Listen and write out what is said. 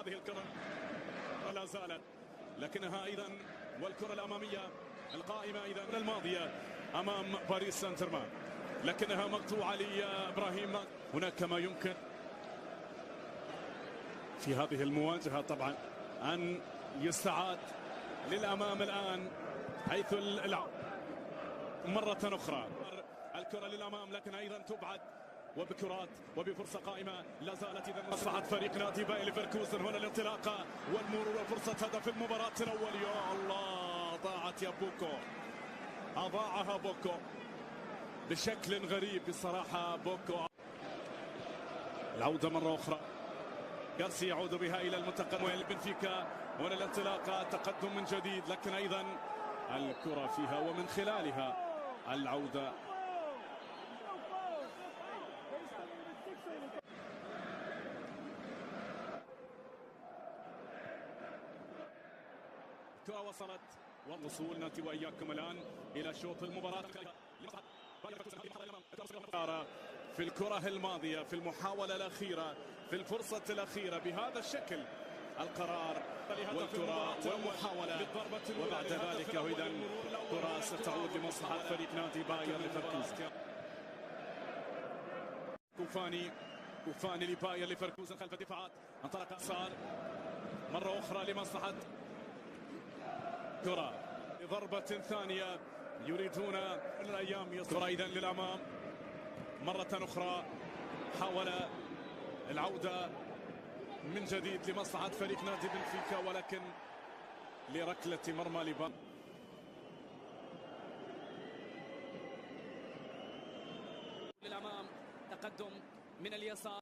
هذه الكرة لا زالت، لكنها أيضا والكرة الأمامية القائمة أيضا الماضية أمام باريس سان جيرمان، لكنها مقطوعة لإبراهيم. هناك ما يمكن في هذه المواجهة طبعا أن يستعاد للأمام الآن، حيث مرة أخرى الكرة للأمام، لكن أيضا تبعد وبكرات وبفرصة قائمة لا زالت. إذا مصلحة فريق نادي باير ليفركوزن. هنا الانطلاقة والمرور وفرصة هدف المباراة الأول. يا الله، ضاعت يا بوكو، أضاعها بوكو بشكل غريب بصراحة. بوكو العودة مرة أخرى، جارسيا يعود بها إلى المنتقد بنفيكا. هنا الانطلاقة، تقدم من جديد، لكن أيضا الكرة فيها ومن خلالها العودة. الكرة وصلت والوصول ناتي وإياكم الآن إلى شوط المباراة. في الكرة الماضية، في المحاولة الأخيرة، في الفرصة الأخيرة بهذا الشكل، القرار والكرة والمحاولة، وبعد ذلك إذا كرة ستعود لمصلحة فريق نادي باير ليفركوزن. كوفاني لباير ليفركوزن خلف الدفاعات، انطلق يسار مرة أخرى لمصلحة كرة ضربة ثانية. يريدون الأيام يصل أيضا للأمام مرة أخرى. حاول العودة من جديد لمصلحة فريق نادي بنفيكا، ولكن لركلة مرمى لبا للأمام. تقدم من اليسار.